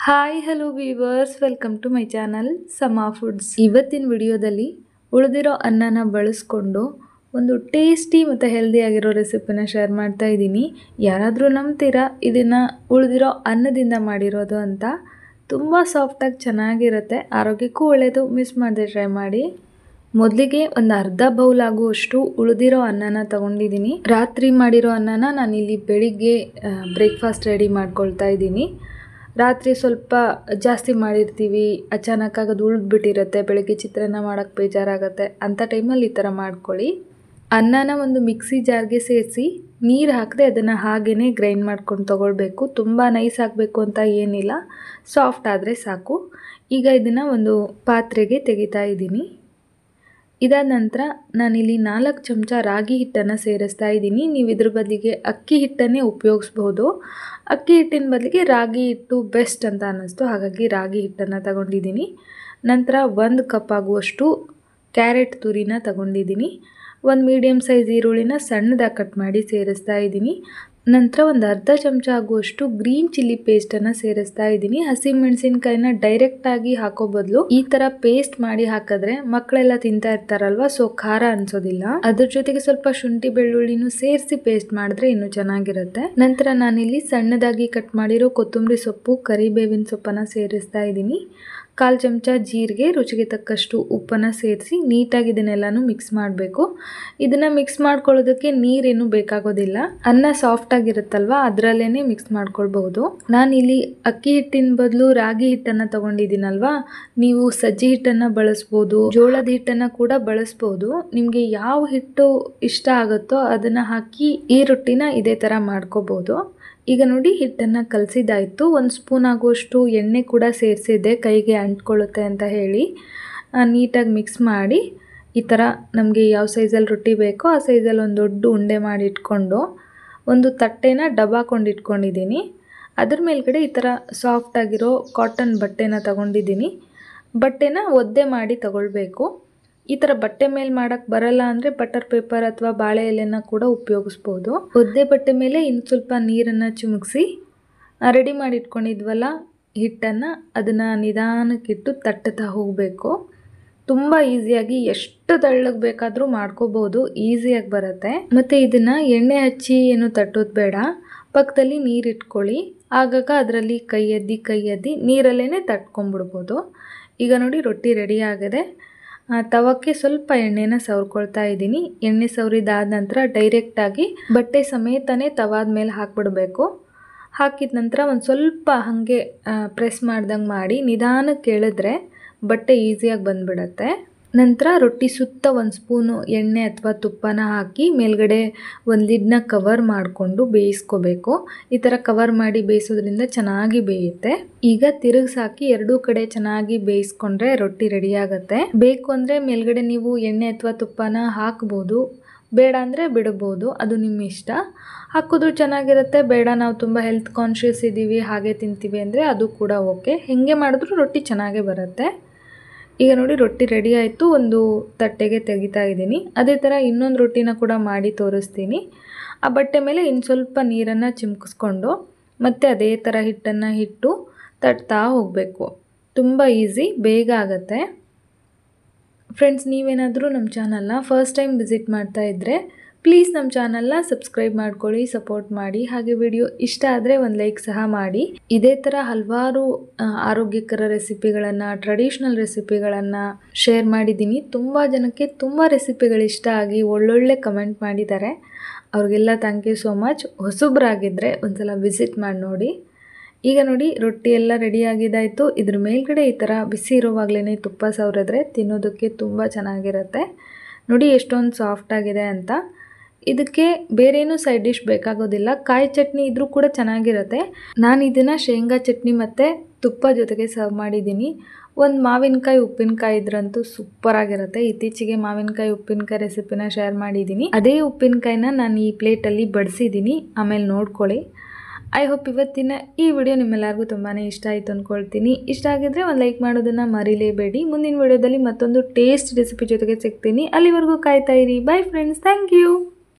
Hi hello viewers, welcome to my channel Sama foods. ಇವತ್ತಿನ ವಿಡಿಯೋದಲ್ಲಿ ಉಳಿದಿರೋ ಅನ್ನನ ಬಳಸ್ಕೊಂಡು ಒಂದು ಟೇಸ್ಟಿ ಮತ್ತು ಹೆಲ್ದಿಯಾಗಿರೋ ರೆಸಿಪಿನ ಶೇರ್ ಮಾಡ್ತಾ ಇದ್ದೀನಿ. ಯಾರಾದರೂ ನಂಬ್ತೀರಾ ಇದನ್ನು ಉಳಿದಿರೋ ಅನ್ನದಿಂದ ಮಾಡಿರೋದು ಅಂತ? ತುಂಬ ಸಾಫ್ಟಾಗಿ ಚೆನ್ನಾಗಿರುತ್ತೆ, ಆರೋಗ್ಯಕ್ಕೂ ಒಳ್ಳೆಯದು. ಮಿಸ್ ಮಾಡದೆ ಟ್ರೈ ಮಾಡಿ. ಮೊದಲಿಗೆ ಒಂದು ಅರ್ಧ ಬೌಲ್ ಆಗುವಷ್ಟು ಉಳಿದಿರೋ ಅನ್ನನ ತಗೊಂಡಿದ್ದೀನಿ. ರಾತ್ರಿ ಮಾಡಿರೋ ಅನ್ನನ ನಾನಿಲ್ಲಿ ಬೆಳಿಗ್ಗೆ ಬ್ರೇಕ್ಫಾಸ್ಟ್ ರೆಡಿ ಮಾಡ್ಕೊಳ್ತಾ ಇದ್ದೀನಿ. ರಾತ್ರಿ ಸ್ವಲ್ಪ ಜಾಸ್ತಿ ಮಾಡಿರ್ತೀವಿ, ಅಚಾನಕ್ಕಾಗಿ ಅದು ಉಳಿದ್ಬಿಟ್ಟಿರುತ್ತೆ, ಬೆಳಗ್ಗೆ ಚಿತ್ರಾನ್ನ ಮಾಡೋಕ್ಕೆ ಬೇಜಾರಾಗುತ್ತೆ. ಅಂಥ ಟೈಮಲ್ಲಿ ಈ ಥರ ಮಾಡ್ಕೊಳ್ಳಿ. ಅನ್ನನ ಒಂದು ಮಿಕ್ಸಿ ಜಾರ್ಗೆ ಸೇರಿಸಿ ನೀರು ಹಾಕದೆ ಅದನ್ನು ಹಾಗೇ ಗ್ರೈಂಡ್ ಮಾಡ್ಕೊಂಡು ತೊಗೊಳ್ಬೇಕು. ತುಂಬ ನೈಸ್ ಆಗಬೇಕು ಅಂತ ಏನಿಲ್ಲ, ಸಾಫ್ಟ್ ಆದರೆ ಸಾಕು. ಈಗ ಇದನ್ನು ಒಂದು ಪಾತ್ರೆಗೆ ತೆಗಿತಾ ಇದ್ದೀನಿ. ಇದಾದ ನಂತರ ನಾನಿಲ್ಲಿ 4 ಚಮಚ ರಾಗಿ ಹಿಟ್ಟನ್ನು ಸೇರಿಸ್ತಾ ಇದ್ದೀನಿ. ನೀವು ಇದ್ರ ಬದಲಿಗೆ ಅಕ್ಕಿ ಹಿಟ್ಟನ್ನೇ ಉಪಯೋಗಿಸ್ಬೋದು. ಅಕ್ಕಿ ಹಿಟ್ಟಿನ ಬದಲಿಗೆ ರಾಗಿ ಹಿಟ್ಟು ಬೆಸ್ಟ್ ಅಂತ ಅನ್ನಿಸ್ತು, ಹಾಗಾಗಿ ರಾಗಿ ಹಿಟ್ಟನ್ನು ತಗೊಂಡಿದ್ದೀನಿ. ನಂತರ 1 ಕಪ್ ಆಗುವಷ್ಟು ಕ್ಯಾರೆಟ್ ತುರಿನ ತಗೊಂಡಿದ್ದೀನಿ. ಒಂದು ಮೀಡಿಯಮ್ ಸೈಜ್ ಈರುಳ್ಳಿನ ಸಣ್ಣದಾಗಿ ಕಟ್ ಮಾಡಿ ಸೇರಿಸ್ತಾ ಇದ್ದೀನಿ. ನಂತರ ಒಂದು ಅರ್ಧ ಚಮಚ ಆಗುವಷ್ಟು ಗ್ರೀನ್ ಚಿಲ್ಲಿ ಪೇಸ್ಟನ್ನು ಸೇರಿಸ್ತಾ ಇದ್ದೀನಿ. ಹಸಿಮೆಣಸಿನ್ಕಾಯಿನ ಡೈರೆಕ್ಟಾಗಿ ಹಾಕೋ ಬದಲು ಈ ಥರ ಪೇಸ್ಟ್ ಮಾಡಿ ಹಾಕಿದ್ರೆ ಮಕ್ಕಳೆಲ್ಲ ತಿಂತಾ ಇರ್ತಾರಲ್ವ, ಸೊ ಖಾರ ಅನ್ಸೋದಿಲ್ಲ. ಅದ್ರ ಜೊತೆಗೆ ಸ್ವಲ್ಪ ಶುಂಠಿ ಬೆಳ್ಳುಳ್ಳಿನೂ ಸೇರಿಸಿ ಪೇಸ್ಟ್ ಮಾಡಿದ್ರೆ ಇನ್ನೂ ಚೆನ್ನಾಗಿರುತ್ತೆ. ನಂತರ ನಾನಿಲ್ಲಿ ಸಣ್ಣದಾಗಿ ಕಟ್ ಮಾಡಿರೋ ಕೊತ್ತಂಬರಿ ಸೊಪ್ಪು, ಕರಿಬೇವಿನ ಸೊಪ್ಪನ್ನು ಸೇರಿಸ್ತಾ ಇದ್ದೀನಿ. 1/4 ಚಮಚ ಜೀರಿಗೆ, ರುಚಿಗೆ ತಕ್ಕಷ್ಟು ಉಪ್ಪನ್ನು ಸೇರಿಸಿ ನೀಟಾಗಿ ಇದನ್ನೆಲ್ಲನೂ ಮಿಕ್ಸ್ ಮಾಡಬೇಕು. ಇದನ್ನು ಮಿಕ್ಸ್ ಮಾಡ್ಕೊಳ್ಳೋದಕ್ಕೆ ನೀರೇನು ಬೇಕಾಗೋದಿಲ್ಲ, ಅನ್ನ ಸಾಫ್ಟ್ ಆಗಿರುತ್ತಲ್ವ ಅದರಲ್ಲೇ ಮಿಕ್ಸ್ ಮಾಡ್ಕೊಳ್ಬಹುದು. ನಾನಿಲ್ಲಿ ಅಕ್ಕಿ ಹಿಟ್ಟಿನ ಬದಲು ರಾಗಿ ಹಿಟ್ಟನ್ನು ತಗೊಂಡಿದ್ದೀನಲ್ವಾ, ನೀವು ಸಜ್ಜಿ ಹಿಟ್ಟನ್ನು ಬಳಸ್ಬೋದು, ಜೋಳದ ಹಿಟ್ಟನ್ನು ಕೂಡ ಬಳಸ್ಬೋದು. ನಿಮಗೆ ಯಾವ ಹಿಟ್ಟು ಇಷ್ಟ ಆಗುತ್ತೋ ಅದನ್ನು ಹಾಕಿ ಈ ರೊಟ್ಟಿನ ಇದೇ ಥರ ಮಾಡ್ಕೋಬೋದು. ಈಗ ನೋಡಿ, ಹಿಟ್ಟನ್ನು ಕಲಸಿದ್ದಾಯಿತು. 1 ಸ್ಪೂನ್ ಆಗುವಷ್ಟು ಎಣ್ಣೆ ಕೂಡ ಸೇರಿಸಿದ್ದೆ, ಕೈಗೆ ಅಂಟ್ಕೊಳ್ಳುತ್ತೆ ಅಂತ ಹೇಳಿ. ನೀಟಾಗಿ ಮಿಕ್ಸ್ ಮಾಡಿ ಈ ಥರ ನಮಗೆ ಯಾವ ಸೈಜಲ್ಲಿ ರೊಟ್ಟಿ ಬೇಕೋ ಆ ಸೈಜಲ್ಲಿ ಒಂದು ದೊಡ್ಡ ಉಂಡೆ ಮಾಡಿ ಇಟ್ಕೊಂಡು ಒಂದು ತಟ್ಟೆನ ಡಬ್ಬಾಕೊಂಡು ಇಟ್ಕೊಂಡಿದ್ದೀನಿ. ಅದ್ರ ಮೇಲ್ಗಡೆ ಈ ಥರ ಸಾಫ್ಟಾಗಿರೋ ಕಾಟನ್ ಬಟ್ಟೆನ ತಗೊಂಡಿದ್ದೀನಿ. ಬಟ್ಟೆನ ಒದ್ದೆ ಮಾಡಿ ತಗೊಳ್ಬೇಕು. ಈ ಥರ ಬಟ್ಟೆ ಮೇಲೆ ಮಾಡೋಕ್ಕೆ ಬರಲ್ಲ ಅಂದರೆ ಬಟರ್ ಪೇಪರ್ ಅಥವಾ ಬಾಳೆ ಎಲೆನ ಕೂಡ ಉಪಯೋಗಿಸ್ಬೋದು. ಒದ್ದೆ ಬಟ್ಟೆ ಮೇಲೆ ಇನ್ನು ಸ್ವಲ್ಪ ನೀರನ್ನು ಚಿಮುಕಿಸಿ ರೆಡಿ ಮಾಡಿ ಇಟ್ಕೊಂಡಿದ್ವಲ್ಲ ಹಿಟ್ಟನ್ನು, ಅದನ್ನು ನಿಧಾನಕ್ಕಿಟ್ಟು ತಟ್ಟುತ್ತಾ ಹೋಗಬೇಕು. ತುಂಬ ಈಸಿಯಾಗಿ ಎಷ್ಟು ತೆಳ್ಳಗೆ ಬೇಕಾದರೂ ಮಾಡ್ಕೋಬೋದು, ಈಸಿಯಾಗಿ ಬರುತ್ತೆ. ಮತ್ತು ಇದನ್ನು ಎಣ್ಣೆ ಹಚ್ಚಿ ಏನು ತಟ್ಟೋದು ಬೇಡ, ಪಕ್ಕದಲ್ಲಿ ನೀರು ಇಟ್ಕೊಳ್ಳಿ. ಆಗಾಗ ಅದರಲ್ಲಿ ಕೈ ಎದ್ದಿ ನೀರಲ್ಲೇ ತಟ್ಕೊಂಡ್ಬಿಡ್ಬೋದು. ಈಗ ನೋಡಿ, ರೊಟ್ಟಿ ರೆಡಿ ಆಗಿದೆ. ತವಕ್ಕೆ ಸ್ವಲ್ಪ ಎಣ್ಣೆನ ಸವರ್ಕೊಳ್ತಾ ಇದ್ದೀನಿ. ಎಣ್ಣೆ ಸವರಿದಾದ ನಂತರ ಡೈರೆಕ್ಟಾಗಿ ಬಟ್ಟೆ ಸಮೇತನೇ ತವಾದ ಮೇಲೆ ಹಾಕ್ಬಿಡಬೇಕು. ಹಾಕಿದ ನಂತರ ಒಂದು ಸ್ವಲ್ಪ ಹಾಗೆ ಪ್ರೆಸ್ ಮಾಡ್ದಂಗೆ ಮಾಡಿ ನಿಧಾನಕ್ಕೆ ಎಳೆದ್ರೆ ಬಟ್ಟೆ ಈಸಿಯಾಗಿ ಬಂದುಬಿಡತ್ತೆ. ನಂತರ ರೊಟ್ಟಿ ಸುತ್ತ 1 ಸ್ಪೂನು ಎಣ್ಣೆ ಅಥವಾ ತುಪ್ಪನ ಹಾಕಿ ಮೇಲ್ಗಡೆ ಒಂದು ಲಿಡ್ನ ಕವರ್ ಮಾಡಿಕೊಂಡು ಬೇಯಿಸ್ಕೋಬೇಕು. ಈ ಥರ ಕವರ್ ಮಾಡಿ ಬೇಯಿಸೋದ್ರಿಂದ ಚೆನ್ನಾಗಿ ಬೇಯುತ್ತೆ. ಈಗ ತಿರುಗಿಸಾಕಿ ಎರಡೂ ಕಡೆ ಚೆನ್ನಾಗಿ ಬೇಯಿಸ್ಕೊಂಡ್ರೆ ರೊಟ್ಟಿ ರೆಡಿ ಆಗುತ್ತೆ. ಬೇಕು ಅಂದರೆ ಮೇಲ್ಗಡೆ ನೀವು ಎಣ್ಣೆ ಅಥವಾ ತುಪ್ಪನ ಹಾಕ್ಬೋದು, ಬೇಡ ಅಂದರೆ ಬಿಡಬಹುದು, ಅದು ನಿಮ್ಮ ಇಷ್ಟ. ಹಾಕಿದ್ರೂ ಚೆನ್ನಾಗಿರುತ್ತೆ, ಬೇಡ ನಾವು ತುಂಬ ಹೆಲ್ತ್ ಕಾನ್ಷಿಯಸ್ ಇದ್ದೀವಿ ಹಾಗೆ ತಿಂತೀವಿ ಅಂದರೆ ಅದು ಕೂಡ ಓಕೆ. ಹೇಗೆ ಮಾಡಿದ್ರೂ ರೊಟ್ಟಿ ಚೆನ್ನಾಗೇ ಬರುತ್ತೆ. ಈಗ ನೋಡಿ, ರೊಟ್ಟಿ ರೆಡಿ ಆಯಿತು. ಒಂದು ತಟ್ಟೆಗೆ ತೆಗಿತಾ ಇದ್ದೀನಿ. ಅದೇ ಥರ ಇನ್ನೊಂದು ರೊಟ್ಟಿನ ಕೂಡ ಮಾಡಿ ತೋರಿಸ್ತೀನಿ. ಆ ಬಟ್ಟೆ ಮೇಲೆ ಇನ್ನು ಸ್ವಲ್ಪ ನೀರನ್ನು ಚಿಮ್ಕಿಸ್ಕೊಂಡು ಮತ್ತೆ ಅದೇ ಥರ ಹಿಟ್ಟನ್ನು ಇಟ್ಟು ತಟ್ತಾ ಹೋಗಬೇಕು. ತುಂಬ ಈಸಿ, ಬೇಗ ಆಗುತ್ತೆ. ಫ್ರೆಂಡ್ಸ್, ನೀವೇನಾದರೂ ನಮ್ಮ ಚಾನಲ್ನ ಫಸ್ಟ್ ಟೈಮ್ ವಿಸಿಟ್ ಮಾಡ್ತಾ ಇದ್ದರೆ ಪ್ಲೀಸ್ ನಮ್ಮ ಚಾನಲ್ನ ಸಬ್ಸ್ಕ್ರೈಬ್ ಮಾಡ್ಕೊಳ್ಳಿ, ಸಪೋರ್ಟ್ ಮಾಡಿ. ಹಾಗೆ ವಿಡಿಯೋ ಇಷ್ಟ ಆದರೆ ಒಂದು ಲೈಕ್ ಸಹ ಮಾಡಿ. ಇದೇ ಥರ ಹಲವಾರು ಆರೋಗ್ಯಕರ ರೆಸಿಪಿಗಳನ್ನು, ಟ್ರೆಡಿಷ್ನಲ್ ರೆಸಿಪಿಗಳನ್ನು ಶೇರ್ ಮಾಡಿದ್ದೀನಿ. ತುಂಬ ಜನಕ್ಕೆ ತುಂಬ ರೆಸಿಪಿಗಳು ಇಷ್ಟ ಆಗಿ ಒಳ್ಳೊಳ್ಳೆ ಕಮೆಂಟ್ ಮಾಡಿದ್ದಾರೆ. ಅವ್ರಿಗೆಲ್ಲ ಥ್ಯಾಂಕ್ ಯು ಸೋ ಮಚ್. ಹೊಸಬ್ರಾಗಿದ್ದರೆ ಒಂದ್ಸಲ ವಿಸಿಟ್ ಮಾಡಿ ನೋಡಿ. ಈಗ ನೋಡಿ, ರೊಟ್ಟಿ ಎಲ್ಲ ರೆಡಿಯಾಗಿದ್ದಾಯಿತು. ಇದ್ರ ಮೇಲ್ಗಡೆ ಈ ಥರ ಬಿಸಿ ಇರೋವಾಗಲೇ ತುಪ್ಪ ಸವರಿದ್ರೆ ತಿನ್ನೋದಕ್ಕೆ ತುಂಬ ಚೆನ್ನಾಗಿರುತ್ತೆ. ನೋಡಿ ಎಷ್ಟೊಂದು ಸಾಫ್ಟಾಗಿದೆ ಅಂತ. ಇದಕ್ಕೆ ಬೇರೇನೂ ಸೈಡ್ ಡಿಶ್ ಬೇಕಾಗೋದಿಲ್ಲ, ಕಾಯಿ ಚಟ್ನಿ ಇದ್ರೂ ಕೂಡ ಚೆನ್ನಾಗಿರುತ್ತೆ. ನಾನು ಇದನ್ನು ಶೇಂಗಾ ಚಟ್ನಿ ಮತ್ತು ತುಪ್ಪ ಜೊತೆಗೆ ಸರ್ವ್ ಮಾಡಿದ್ದೀನಿ. ಒಂದು ಮಾವಿನಕಾಯಿ ಉಪ್ಪಿನಕಾಯಿ ಇದ್ರಂತೂ ಸೂಪರಾಗಿರುತ್ತೆ. ಇತ್ತೀಚೆಗೆ ಮಾವಿನಕಾಯಿ ಉಪ್ಪಿನಕಾಯಿ ರೆಸಿಪಿನ ಶೇರ್ ಮಾಡಿದ್ದೀನಿ. ಅದೇ ಉಪ್ಪಿನಕಾಯಿನ ನಾನು ಈ ಪ್ಲೇಟಲ್ಲಿ ಬಡಿಸಿದ್ದೀನಿ, ಆಮೇಲೆ ನೋಡ್ಕೊಳ್ಳಿ. ಐ ಹೋಪ್ ಇವತ್ತಿನ ಈ ವಿಡಿಯೋ ನಿಮ್ಮೆಲ್ಲರಿಗೂ ತುಂಬಾ ಇಷ್ಟ ಆಯಿತು ಅಂದ್ಕೊಳ್ತೀನಿ. ಇಷ್ಟ ಆಗಿದ್ರೆ ಒಂದು ಲೈಕ್ ಮಾಡೋದನ್ನು ಮರಿಲೇಬೇಡಿ. ಮುಂದಿನ ವಿಡಿಯೋದಲ್ಲಿ ಮತ್ತೊಂದು ಟೇಸ್ಟ್ ರೆಸಿಪಿ ಜೊತೆಗೆ ಸಿಗ್ತೀನಿ. ಅಲ್ಲಿವರೆಗೂ ಕಾಯ್ತಾ ಇರಿ. Bye friends, thank you.